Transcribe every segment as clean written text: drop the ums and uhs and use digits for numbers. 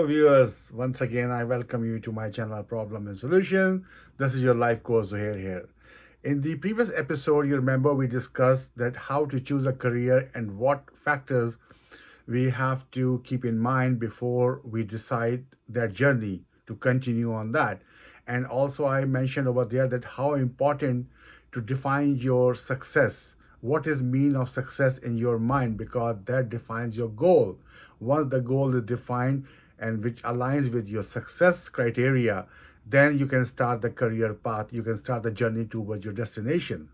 viewers. Once again, I welcome you to my channel Problem and Solution. This is your life coach here. In the previous episode, you remember we discussed that how to choose a career and what factors we have to keep in mind before we decide that journey to continue on that. And also I mentioned over there that how important to define your success. What is mean of success in your mind, because that defines your goal. Once the goal is defined and which aligns with your success criteria, then you can start the career path, you can start the journey towards your destination.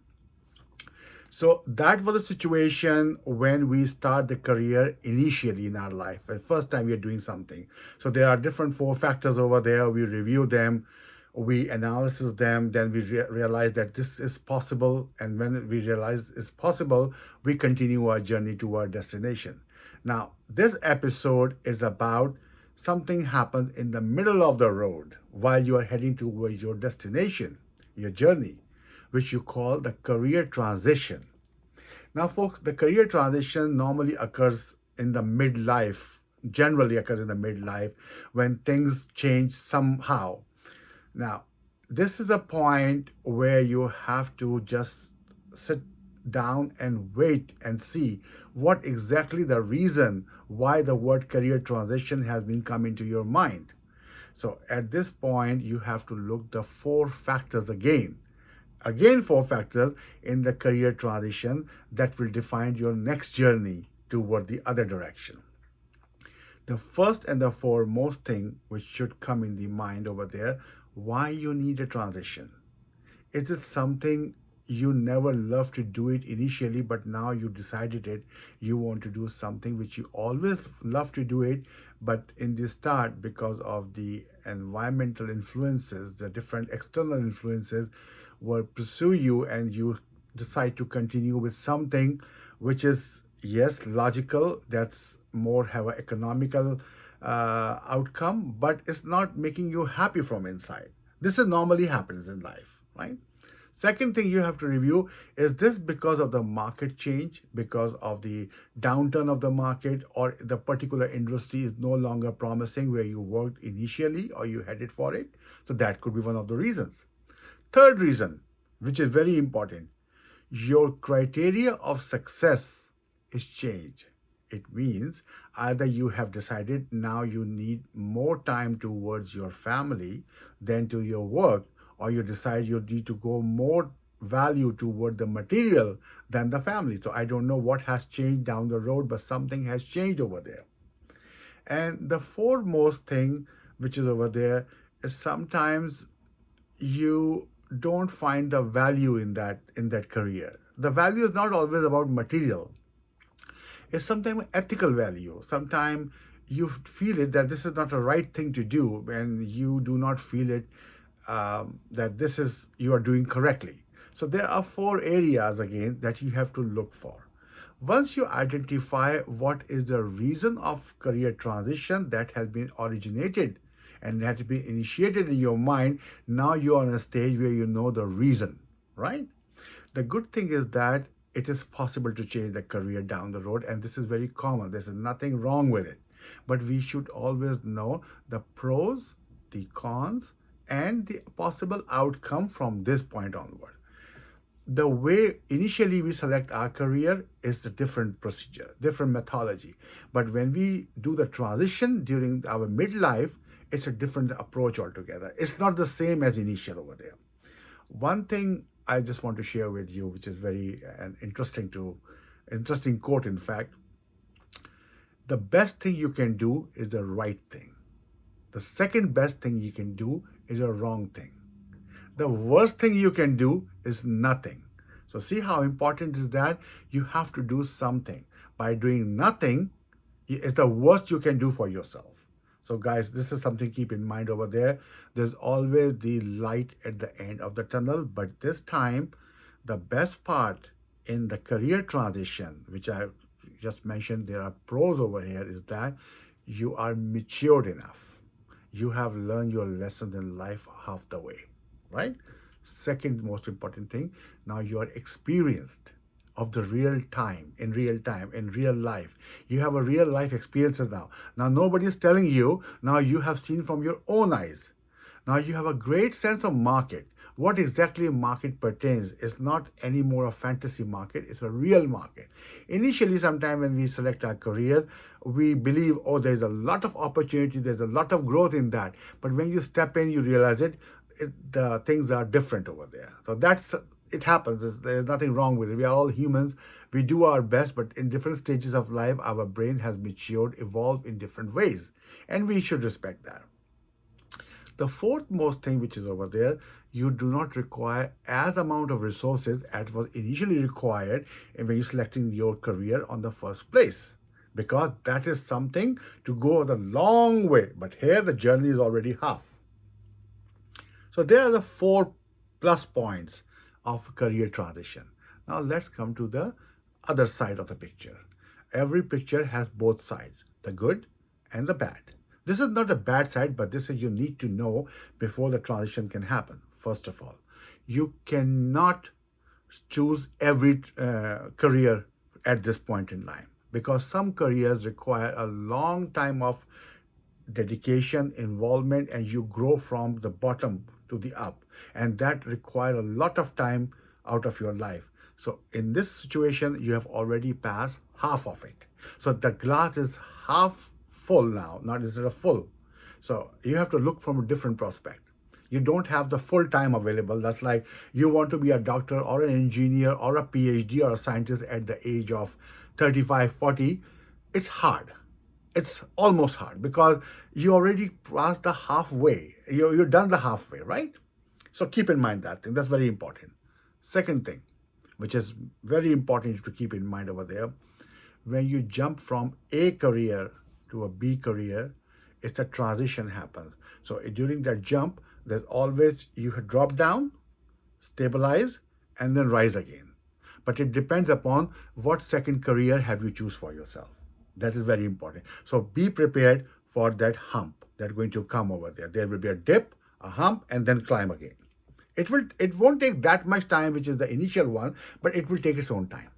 So that was the situation when we start the career initially in our life, the first time we are doing something. So there are different four factors over there. We review them, we analysis them, then we realize that this is possible. And when we realize it's possible, we continue our journey to our destination. Now, this episode is about something happens in the middle of the road while you are heading towards your destination, your journey, which you call the career transition. Now, folks, the career transition normally occurs in the midlife, generally occurs in the midlife when things change somehow. Now, this is a point where you have to just sit down and wait and see what exactly the reason why the word career transition has been come into your mind. So at this point, you have to look the four factors again four factors in the career transition that will define your next journey toward the other direction. The first and the foremost thing which should come in the mind over there, why you need a transition. Is it something you never loved to do it initially, but now you decided it, you want to do something which you always love to do it, but in the start, because of the environmental influences, the different external influences will pursue you, and you decide to continue with something which is, yes, logical, that's more have an economical outcome, but it's not making you happy from inside. This is normally happens in life, right? Second thing you have to review, is this because of the market change, because of the downturn of the market, or the particular industry is no longer promising where you worked initially or you headed for it. So that could be one of the reasons. Third reason, which is very important, your criteria of success is changed. It means either you have decided now you need more time towards your family than to your work, or you decide you need to go more value toward the material than the family. So I don't know what has changed down the road, but something has changed over there. And the foremost thing which is over there is sometimes you don't find the value in that career. The value is not always about material. It's sometimes ethical value. Sometimes you feel it that this is not a right thing to do, and you do not feel it that this is you are doing correctly. So there are four areas again that you have to look for. Once you identify what is the reason of career transition that has been originated and that has been initiated in your mind, now you're on a stage where you know the reason, right? The good thing is that it is possible to change the career down the road, and this is very common. There's nothing wrong with it. But we should always know the pros, the cons, and the possible outcome from this point onward. The way initially we select our career is a different procedure, different methodology. But when we do the transition during our midlife, it's a different approach altogether. It's not the same as initial over there. One thing I just want to share with you, which is very interesting quote, in fact, the best thing you can do is the right thing. The second best thing you can do is a wrong thing. The worst thing you can do is nothing. So see how important is that? You have to do something. By doing nothing is the worst you can do for yourself. So guys, this is something keep in mind over there. There's always the light at the end of the tunnel, but this time the best part in the career transition, which I just mentioned, there are pros over here, is that you are matured enough. You have learned your lessons in life half the way, right? Second most important thing, now you are experienced. of the in real life. You have a real life experiences now. Now nobody is telling you, now you have seen from your own eyes. Now you have a great sense of market. What exactly market pertains is not anymore a fantasy market, it's a real market. Initially, sometime when we select our career, we believe, oh, there's a lot of opportunity, there's a lot of growth in that. But when you step in, you realize the things are different over there. So it happens. There's nothing wrong with it. We are all humans. We do our best, but in different stages of life, our brain has matured, evolved in different ways. And we should respect that. The fourth most thing which is over there, you do not require as amount of resources as was initially required when you're selecting your career on the first place. Because that is something to go the long way. But here the journey is already half. So there are the 4 plus points of career transition. Now let's come to the other side of the picture. Every picture has both sides, the good and the bad. This is not a bad side, but this is you need to know before the transition can happen. First of all, you cannot choose every career at this point in time, because some careers require a long time of dedication, involvement, and you grow from the bottom to the up, and that require a lot of time out of your life. So in this situation, you have already passed half of it. So the glass is half full now, not instead of full. So you have to look from a different prospect. You don't have the full time available. That's like you want to be a doctor or an engineer or a PhD or a scientist at the age of 35, 40. It's hard. It's almost hard because you already passed the halfway. You're done the halfway, right? So keep in mind that thing. That's very important. Second thing, which is very important to keep in mind over there, when you jump from a career to a B career, it's a transition happens. So during that jump, there's always you drop down, stabilize, and then rise again. But it depends upon what second career have you choose for yourself. That is very important. So be prepared for that hump that's going to come over there. There will be a dip, a hump, and then climb again. It won't take that much time, which is the initial one, but it will take its own time.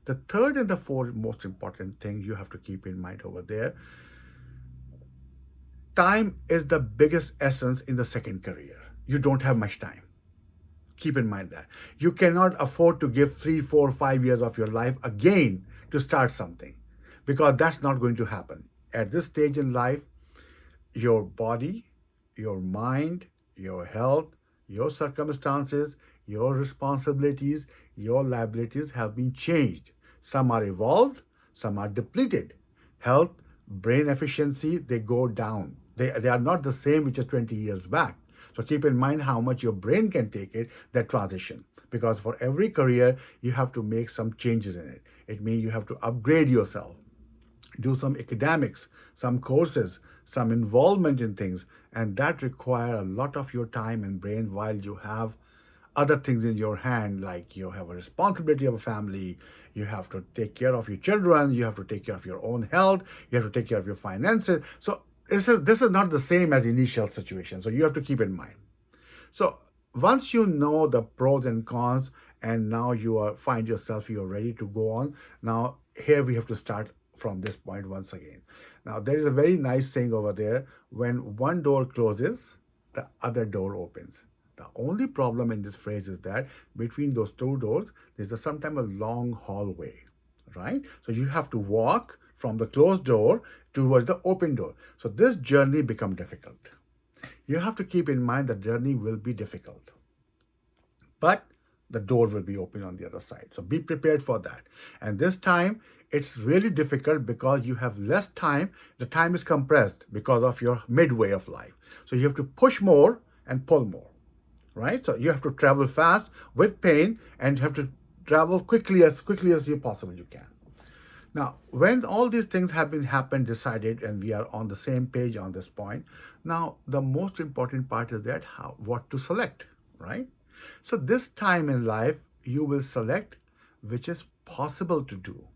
The third and the fourth most important thing you have to keep in mind over there, time is the biggest essence in the second career. You don't have much time. Keep in mind that. You cannot afford to give 3, 4, 5 years of your life again to start something, because that's not going to happen. At this stage in life, your body, your mind, your health, your circumstances, your responsibilities, your liabilities have been changed. Some are evolved, some are depleted. Health, brain efficiency, they go down. They are not the same which is 20 years back. So keep in mind how much your brain can take it, that transition. Because for every career, you have to make some changes in it. It means you have to upgrade yourself, do some academics, some courses, some involvement in things, and that require a lot of your time and brain while you have other things in your hand, like you have a responsibility of a family, you have to take care of your children, you have to take care of your own health, you have to take care of your finances. So this is not the same as initial situation. So you have to keep in mind. So once you know the pros and cons, and now find yourself, you're ready to go on. Now here we have to start from this point once again. Now there is a very nice thing over there. When one door closes, the other door opens. The only problem in this phrase is that between those two doors, there's sometimes a long hallway, right? So you have to walk from the closed door towards the open door. So this journey becomes difficult. You have to keep in mind the journey will be difficult, but the door will be open on the other side. So be prepared for that. And this time, it's really difficult because you have less time. The time is compressed because of your midway of life. So you have to push more and pull more, right? So you have to travel fast with pain and have to travel quickly as you possibly you can. Now, when all these things have been happened, decided, and we are on the same page on this point, now the most important part is that what to select, right? So this time in life, you will select which is possible to do.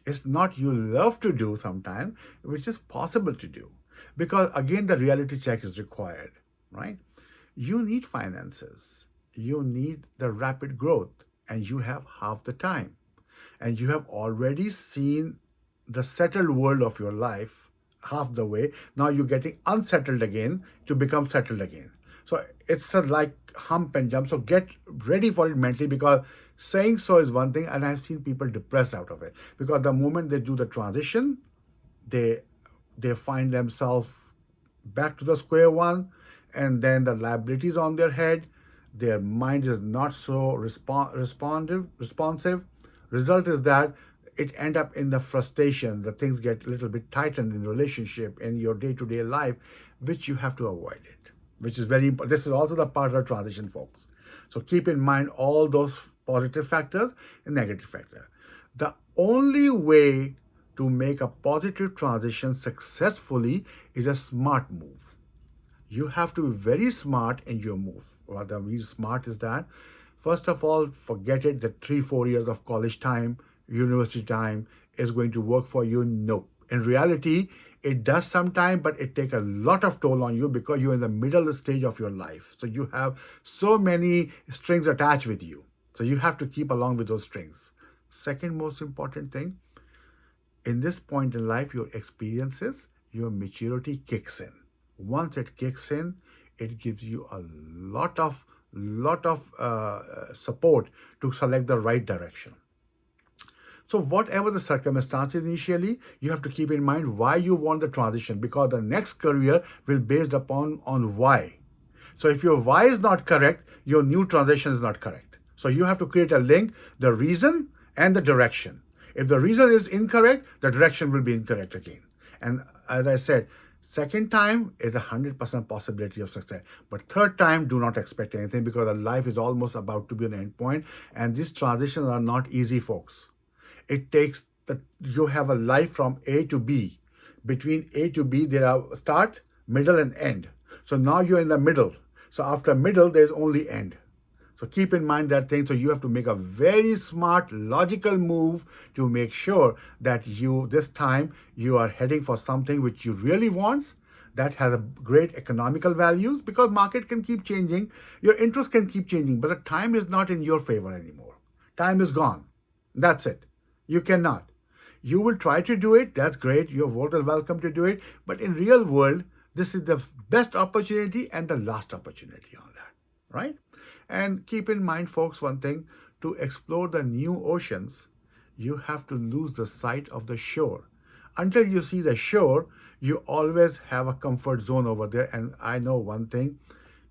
It's not you love to do sometimes, which is possible to do. Because again, the reality check is required, right? You need finances. You need the rapid growth. and you have half the time. And you have already seen the settled world of your life half the way. Now you're getting unsettled again to become settled again. So it's a like hump and jump. So get ready for it mentally, because saying so is one thing, and I've seen people depressed out of it, because the moment they do the transition, they they find themselves back to the square one, and then the liabilities on their head, their mind is not so responsive. Result is that it end up in the frustration, the things get a little bit tightened in relationship in your day-to-day life, which you have to avoid it, which is very important. This is also the part of the transition, folks. So keep in mind all those positive factors and negative factors. The only way to make a positive transition successfully is a smart move. You have to be very smart in your move. What the real smart is that, first of all, forget it that 3-4 years of college time, university time is going to work for you. No. In reality, it does sometime, but it takes a lot of toll on you because you're in the middle stage of your life. So you have so many strings attached with you. So you have to keep along with those strings. Second most important thing, in this point in life, your experiences, your maturity kicks in. Once it kicks in, it gives you a lot of support to select the right direction. So whatever the circumstances initially, you have to keep in mind why you want the transition, because the next career will based upon on why. So if your why is not correct, your new transition is not correct. So you have to create a link, the reason and the direction. If the reason is incorrect, the direction will be incorrect again. And as I said, second time is 100% possibility of success. But third time, do not expect anything, because the life is almost about to be an end point. And these transitions are not easy, folks. It takes you have a life from A to B. Between A to B, there are start, middle, and end. So now you're in the middle. So after middle, there's only end. So keep in mind that thing. So you have to make a very smart, logical move to make sure that this time you are heading for something which you really want, that has a great economical values, because market can keep changing, your interest can keep changing, but the time is not in your favor anymore. Time is gone. That's it. You cannot. You will try to do it. That's great. You're more than welcome to do it. But in real world, this is the best opportunity and the last opportunity on that, right? And keep in mind, folks, one thing, to explore the new oceans, you have to lose the sight of the shore. Until you see the shore, you always have a comfort zone over there. And I know one thing,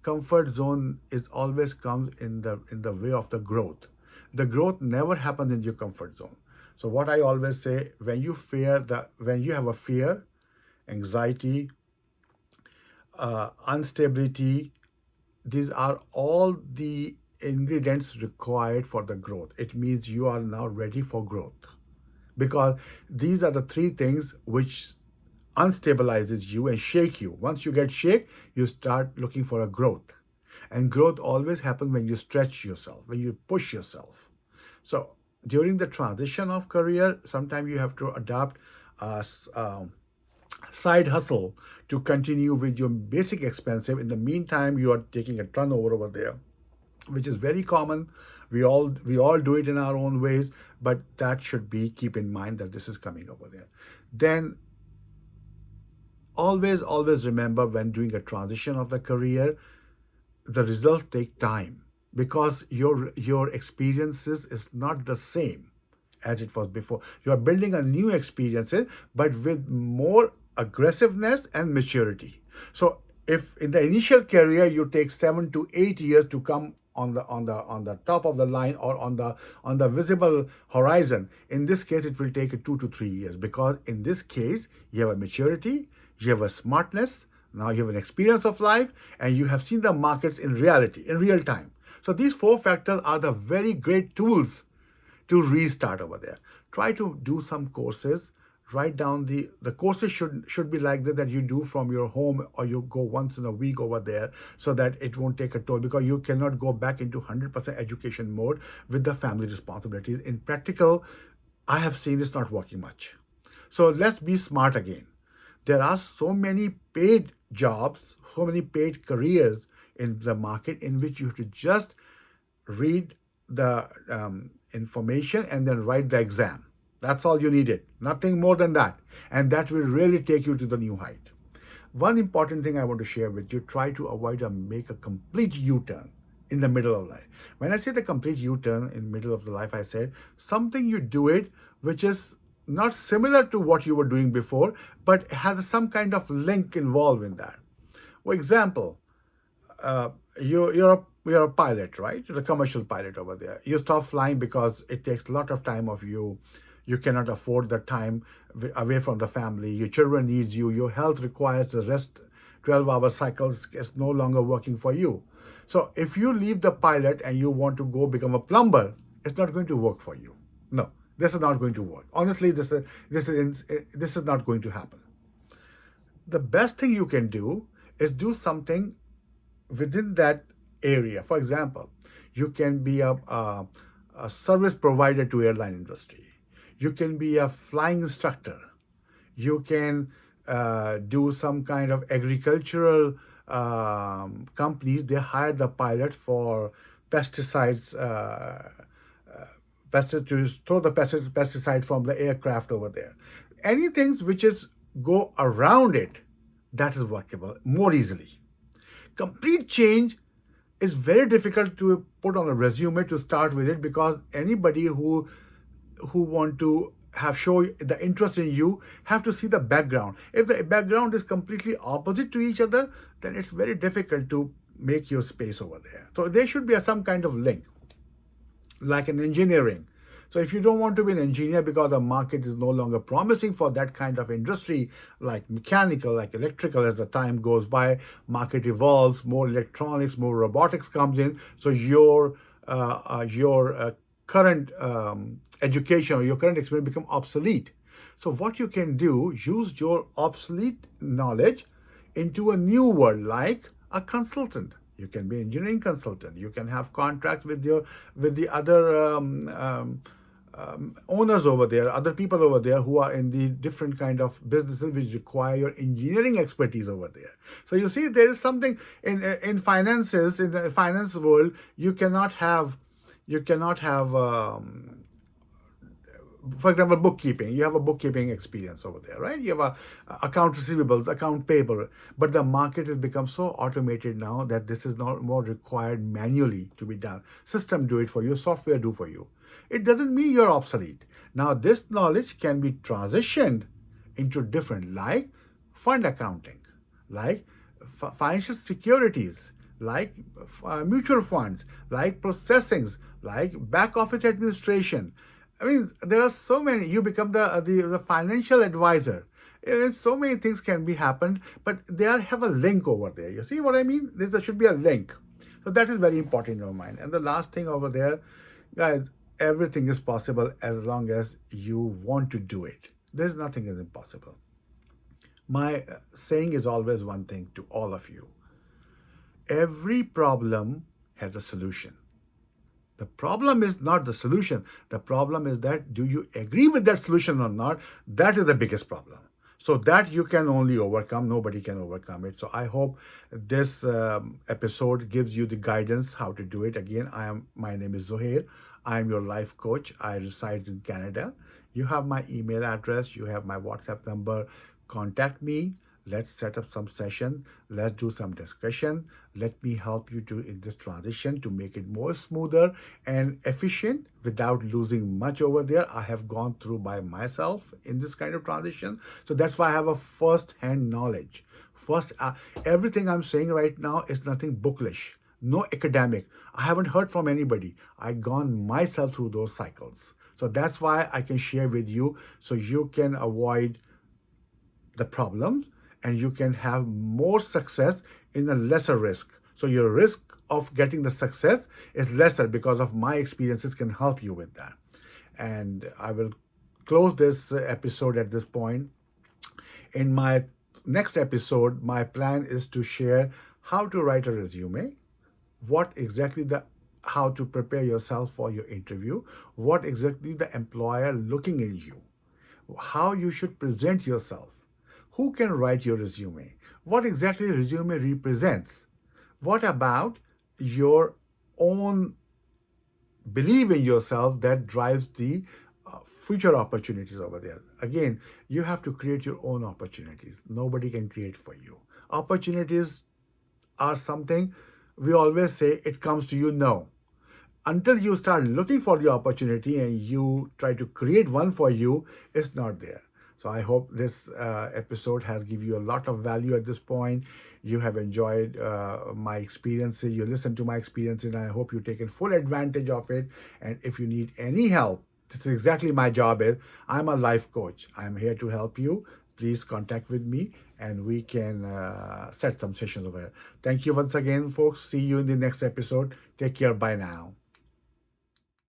comfort zone is always comes in the way of the growth. The growth never happens in your comfort zone. So what I always say, when you have a fear, anxiety, instability, these are all the ingredients required for the growth. It means you are now ready for growth, because these are the three things which unstabilizes you and shake you. Once you get shake, you start looking for a growth. And growth always happens when you stretch yourself, when you push yourself. So during the transition of career, sometimes you have to adopt a side hustle to continue with your basic expensive. In the meantime, you are taking a turnover over there, which is very common. We all do it in our own ways, but that should be, keep in mind that this is coming over there. Then always remember, when doing a transition of the career, the results take time, because your experiences is not the same as it was before. You are building a new experiences, but with more aggressiveness and maturity. So if in the initial career you take 7 to 8 years to come on the top of the line, or on the visible horizon, in this case it will take 2 to 3 years, because in this case you have a maturity, you have a smartness, now you have an experience of life, and you have seen the markets in reality, in real time. So these 4 factors are the very great tools to restart over there. Try to do some courses. Write down the courses should be like that you do from your home, or you go once in a week over there, so that it won't take a toll, because you cannot go back into 100% education mode with the family responsibilities. In practical, I have seen it's not working much. So let's be smart again. There are so many paid jobs, so many paid careers in the market, in which you have to just read the information and then write the exam. That's all you needed, nothing more than that. And that will really take you to the new height. One important thing I want to share with you, try to avoid or make a complete U-turn in the middle of life. When I say the complete U-turn in the middle of the life, I said something you do it which is not similar to what you were doing before, but has some kind of link involved in that. For example, uh, you're a pilot, right? You're a commercial pilot over there. You stop flying because it takes a lot of time of you. You cannot afford the time away from the family. Your children needs you. Your health requires the rest. 12-hour cycles is no longer working for you. So if you leave the pilot and you want to go become a plumber, it's not going to work for you. No, this is not going to work. Honestly, this is not going to happen. The best thing you can do is do something within that area. For example, you can be a service provider to airline industry. You can be a flying instructor. You can do some kind of agricultural companies. They hire the pilot for pesticides, to throw the pesticide from the aircraft over there. Anything which is go around it, that is workable more easily. Complete change is very difficult to put on a resume to start with it, because anybody who want to have show the interest in you have to see the background. If the background is completely opposite to each other, then it's very difficult to make your space over there. So there should be some kind of link, like in engineering. So if you don't want to be an engineer because the market is no longer promising for that kind of industry, like mechanical, like electrical, as the time goes by, market evolves, more electronics, more robotics comes in. So your current education or your current experience become obsolete. So what you can do, use your obsolete knowledge into a new world, like a consultant. You can be an engineering consultant. You can have contracts with the other owners over there, other people over there who are in the different kind of businesses which require your engineering expertise over there. So you see, there is something in finances, in the finance world. You cannot have for example, bookkeeping. You have a bookkeeping experience over there, right? You have a account receivables, account payable. But the market has become so automated now that this is not more required manually to be done. System do it for you, software do for you. It doesn't mean you're obsolete. Now this knowledge can be transitioned into different, like fund accounting, like financial securities, like mutual funds, like processings, like back office administration. I mean, there are so many. You become the financial advisor. So many things can be happened, but they have a link over there. You see what I mean? There should be a link. So that is very important in your mind. And the last thing over there, guys, everything is possible as long as you want to do it. There's nothing is impossible. My saying is always one thing to all of you. Every problem has a solution. The problem is not the solution. The problem is that do you agree with that solution or not? That is the biggest problem. So that you can only overcome. Nobody can overcome it. So I hope this episode gives you the guidance how to do it. Again, my name is Zohair. I am your life coach. I reside in Canada. You have my email address. You have my WhatsApp number. Contact me. Let's set up some session. Let's do some discussion. Let me help you to in this transition to make it more smoother and efficient without losing much over there. I have gone through by myself in this kind of transition. So that's why I have a first-hand knowledge. Everything I'm saying right now is nothing bookish, no academic. I haven't heard from anybody. I've gone myself through those cycles. So that's why I can share with you so you can avoid the problems and you can have more success in a lesser risk. So your risk of getting the success is lesser because of my experiences can help you with that. And I will close this episode at this point. In my next episode, my plan is to share how to write a resume, how to prepare yourself for your interview, what exactly the employer looking in you, how you should present yourself, who can write your resume, what exactly resume represents, what about your own believe in yourself, that drives the future opportunities over there. Again, you have to create your own opportunities. Nobody can create for you. Opportunities are something we always say it comes to you. No, until you start looking for the opportunity and you try to create one for you, it's not there. So I hope this episode has given you a lot of value at this point. You have enjoyed my experiences, you listened to my experiences, and I hope you've taken full advantage of it. And if you need any help, this is exactly my job is. I'm a life coach. I'm here to help you. Please contact with me and we can set some sessions over here. Thank you once again, folks. See you in the next episode. Take care. Bye now.